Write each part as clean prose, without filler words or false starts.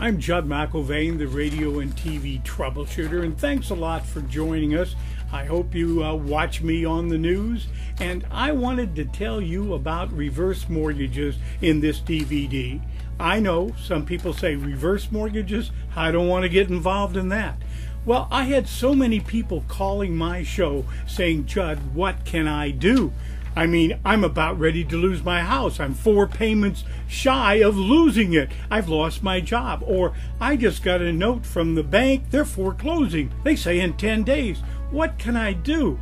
I'm Judd McIlvain, the radio and TV troubleshooter, and thanks a lot for joining us. I hope you watch me on the news, and I wanted to tell you about reverse mortgages in this DVD. I know some people say reverse mortgages, I don't want to get involved in that. Well, I had so many people calling my show saying, Judd, what can I do? I mean, I'm about ready to lose my house. I'm 4 payments shy of losing it. I've lost my job. Or I just got a note from the bank. They're foreclosing. They say in 10 days. What can I do?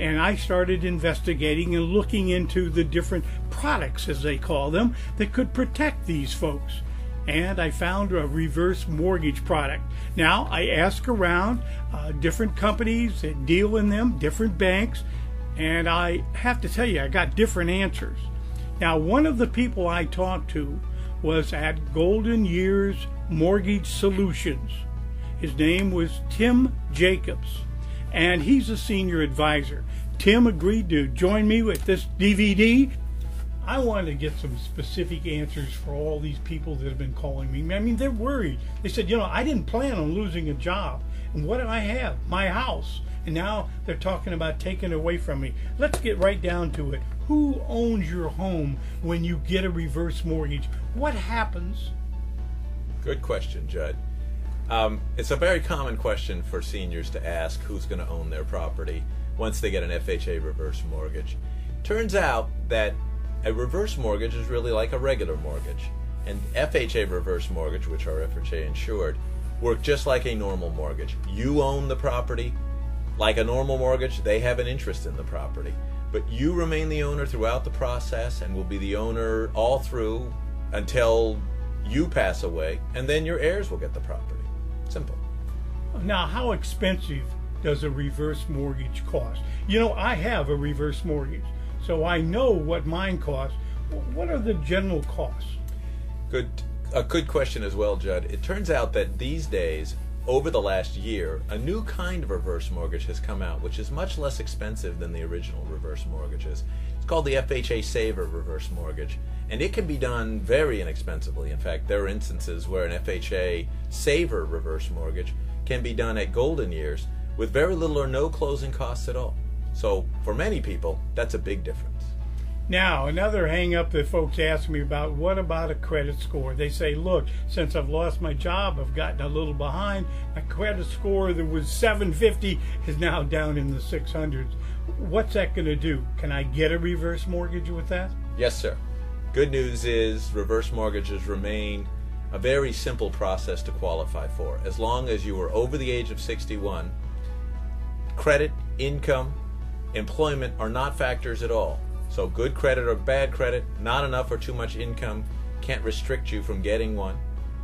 And I started investigating and looking into the different products, as they call them, that could protect these folks. And I found a reverse mortgage product. Now, I asked around different companies that deal in them, different banks, and I have to tell you, I got different answers. Now, one of the people I talked to was at Golden Years Mortgage Solutions. His name was Tim Jacobs, and he's a senior advisor. Tim agreed to join me with this DVD. I wanted to get some specific answers for all these people that have been calling me. I mean, they're worried. They said, you know, I didn't plan on losing a job. And what do I have? My house. And now they're talking about taking it away from me. Let's get right down to it. Who owns your home when you get a reverse mortgage? What happens? Good question, Judd. It's a very common question for seniors to ask who's going to own their property once they get an FHA reverse mortgage. Turns out that a reverse mortgage is really like a regular mortgage. And FHA reverse mortgage, which are FHA insured, work just like a normal mortgage. You own the property. Like a normal mortgage, they have an interest in the property. But you remain the owner throughout the process and will be the owner all through until you pass away, and then your heirs will get the property. Simple. Now, how expensive does a reverse mortgage cost? You know, I have a reverse mortgage, so I know what mine costs. What are the general costs? A good question as well, Judd. It turns out that these days, over the last year, a new kind of reverse mortgage has come out, which is much less expensive than the original reverse mortgages. It's called the FHA Saver reverse mortgage, and it can be done very inexpensively. In fact, there are instances where an FHA Saver reverse mortgage can be done at Golden Years with very little or no closing costs at all. So for many people, that's a big difference. Now, another hang-up that folks ask me about, what about a credit score? They say, look, since I've lost my job, I've gotten a little behind. My credit score that was 750 is now down in the 600s. What's that going to do? Can I get a reverse mortgage with that? Yes, sir. Good news is reverse mortgages remain a very simple process to qualify for. As long as you are over the age of 61, credit, income, employment are not factors at all. So good credit or bad credit, not enough or too much income, can't restrict you from getting one,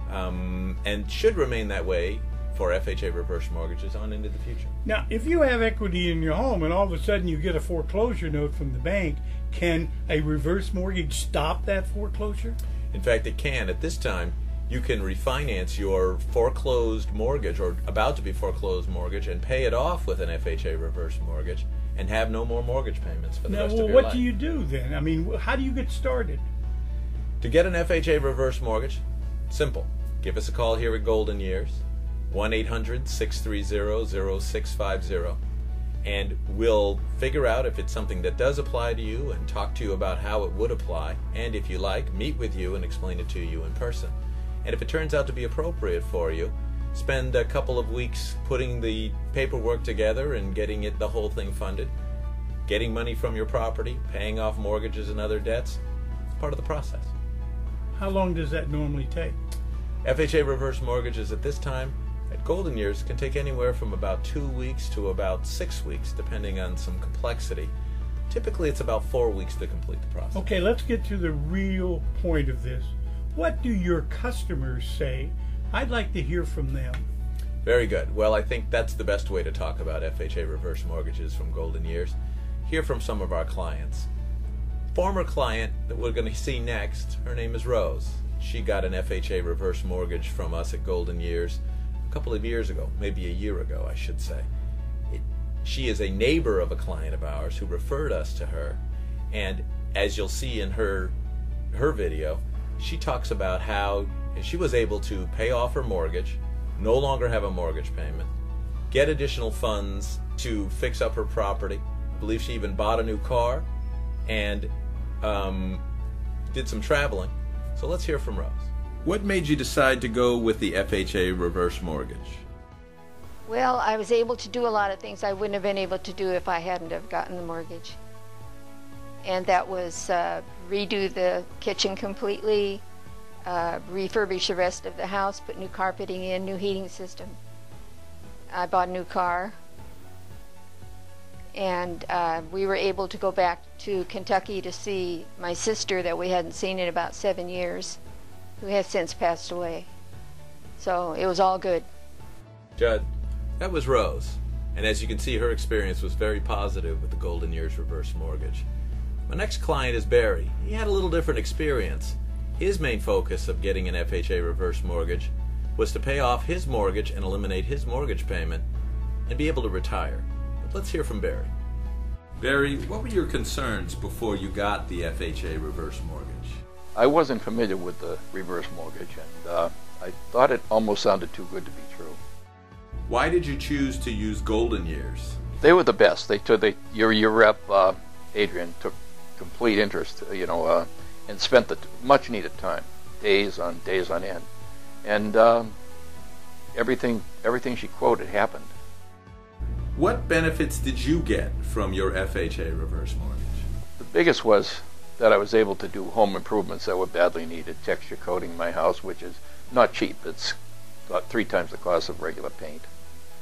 and should remain that way for FHA reverse mortgages on into the future. Now, if you have equity in your home and all of a sudden you get a foreclosure note from the bank, can a reverse mortgage stop that foreclosure? In fact, it can. At this time, you can refinance your foreclosed mortgage or about to be foreclosed mortgage and pay it off with an FHA reverse mortgage and have no more mortgage payments for the rest of your life. What do you do then? I mean, how do you get started? To get an FHA reverse mortgage, simple. Give us a call here at Golden Years, 1-800-630-0650, and we'll figure out if it's something that does apply to you and talk to you about how it would apply, and if you like, meet with you and explain it to you in person. And if it turns out to be appropriate for you, spend a couple of weeks putting the paperwork together and getting the whole thing funded, getting money from your property, paying off mortgages and other debts. It's part of the process. How long does that normally take? FHA reverse mortgages at this time at Golden Years can take anywhere from about 2 weeks to about 6 weeks, depending on some complexity. Typically, it's about 4 weeks to complete the process. Okay, let's get to the real point of this. What do your customers say? I'd like to hear from them. Very good. Well, I think that's the best way to talk about FHA reverse mortgages from Golden Years. Hear from some of our clients. Former client that we're going to see next, her name is Rose. She got an FHA reverse mortgage from us at Golden Years a couple of years ago, maybe a year ago, I should say. She is a neighbor of a client of ours who referred us to her, and as you'll see in her video, she talks about how and she was able to pay off her mortgage, no longer have a mortgage payment, get additional funds to fix up her property. I believe she even bought a new car and did some traveling. So let's hear from Rose. What made you decide to go with the FHA reverse mortgage? Well, I was able to do a lot of things I wouldn't have been able to do if I hadn't have gotten the mortgage. And that was redo the kitchen completely, refurbish the rest of the house, put new carpeting in, new heating system. I bought a new car, and we were able to go back to Kentucky to see my sister that we hadn't seen in about 7 years, who has since passed away. So it was all good. Judd, that was Rose, and as you can see, her experience was very positive with the Golden Years reverse mortgage. My next client is Barry. He had a little different experience. His main focus of getting an FHA reverse mortgage was to pay off his mortgage and eliminate his mortgage payment and be able to retire. But let's hear from Barry. Barry, what were your concerns before you got the FHA reverse mortgage? I wasn't familiar with the reverse mortgage, and I thought it almost sounded too good to be true. Why did you choose to use Golden Years? They were the best. Your rep, Adrian, took complete interest, and spent the much needed time, days on end, and everything she quoted happened. What benefits did you get from your FHA reverse mortgage? The biggest was that I was able to do home improvements that were badly needed, texture coating my house, which is not cheap. It's about 3 times the cost of regular paint,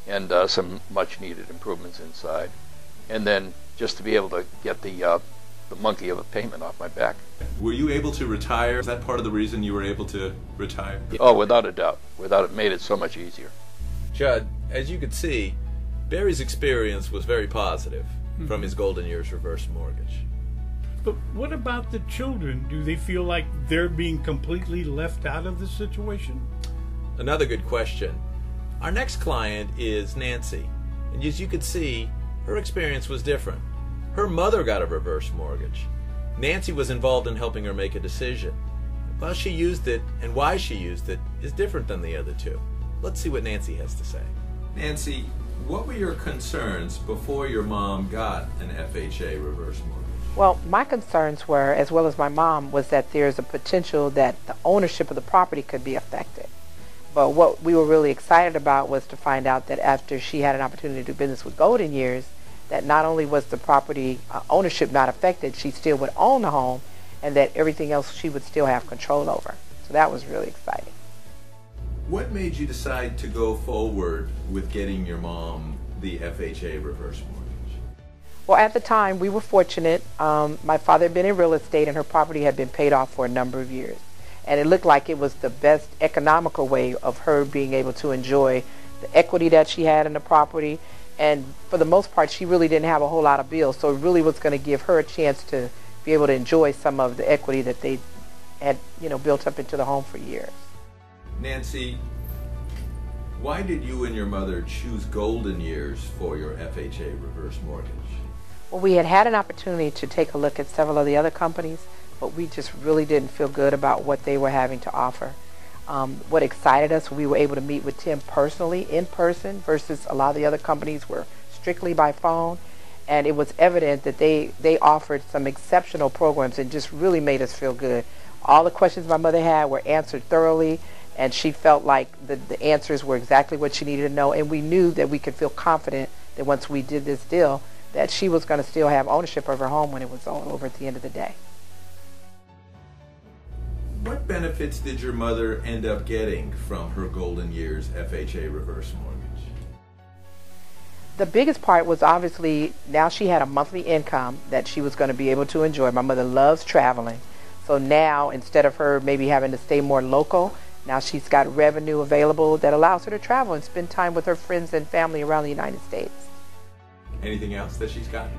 and some much needed improvements inside, and then just to be able to get the monkey of a payment off my back. Were you able to retire? Is that part of the reason you were able to retire? Oh, without a doubt. Without it, made it so much easier. Judd, as you could see, Barry's experience was very positive from his Golden Years reverse mortgage. But what about the children? Do they feel like they're being completely left out of the situation? Another good question. Our next client is Nancy, and as you could see, her experience was different. Her mother got a reverse mortgage. Nancy was involved in helping her make a decision. How she used it and why she used it is different than the other two. Let's see what Nancy has to say. Nancy, what were your concerns before your mom got an FHA reverse mortgage? Well, my concerns were, as well as my mom, was that there's a potential that the ownership of the property could be affected. But what we were really excited about was to find out that after she had an opportunity to do business with Golden Years, that not only was the property ownership not affected, she still would own the home, and that everything else she would still have control over. So that was really exciting. What made you decide to go forward with getting your mom the FHA reverse mortgage? Well, at the time, we were fortunate. My father had been in real estate, and her property had been paid off for a number of years. And it looked like it was the best economical way of her being able to enjoy the equity that she had in the property. And for the most part, she really didn't have a whole lot of bills, so it really was going to give her a chance to be able to enjoy some of the equity that they had, built up into the home for years. Nancy, why did you and your mother choose Golden Years for your FHA reverse mortgage? Well, we had an opportunity to take a look at several of the other companies, but we just really didn't feel good about what they were having to offer. What excited us, we were able to meet with Tim personally, in person, versus a lot of the other companies were strictly by phone. And it was evident that they offered some exceptional programs and just really made us feel good. All the questions my mother had were answered thoroughly, and she felt like the answers were exactly what she needed to know. And we knew that we could feel confident that once we did this deal, that she was going to still have ownership of her home when it was all over at the end of the day. What benefits did your mother end up getting from her Golden Years FHA reverse mortgage? The biggest part was obviously now she had a monthly income that she was going to be able to enjoy. My mother loves traveling. So now, instead of her maybe having to stay more local, now she's got revenue available that allows her to travel and spend time with her friends and family around the United States. Anything else that she's gotten?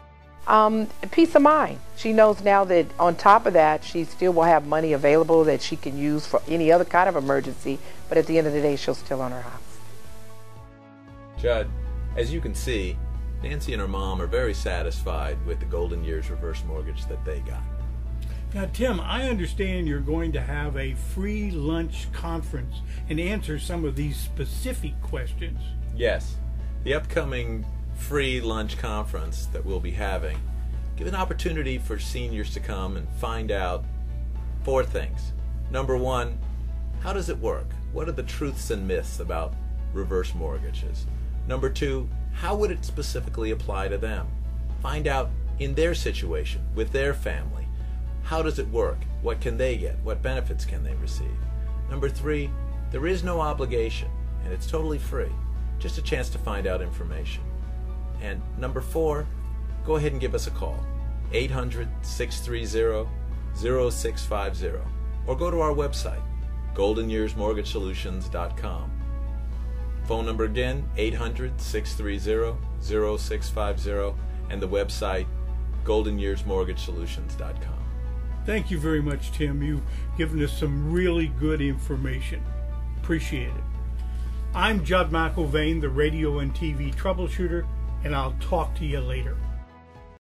Peace of mind. She knows now that on top of that, she still will have money available that she can use for any other kind of emergency, but at the end of the day, she'll still own her house. Judd, as you can see, Nancy and her mom are very satisfied with the Golden Years reverse mortgage that they got. Now, Tim, I understand you're going to have a free lunch conference and answer some of these specific questions. Yes. The upcoming free lunch conference that we'll be having give an opportunity for seniors to come and find out 4 things. Number 1, how does it work? What are the truths and myths about reverse mortgages? Number 2, how would it specifically apply to them? Find out in their situation, with their family, how does it work? What can they get? What benefits can they receive? Number 3, there is no obligation, and it's totally free. Just a chance to find out information. And number 4, go ahead and give us a call, 800-630-0650, or go to our website, goldenyearsmortgagesolutions.com. Phone number again, 800-630-0650, and the website, goldenyearsmortgagesolutions.com. Thank you very much, Tim. You've given us some really good information. Appreciate it. I'm Judd McIlvain, the radio and TV troubleshooter, and I'll talk to you later.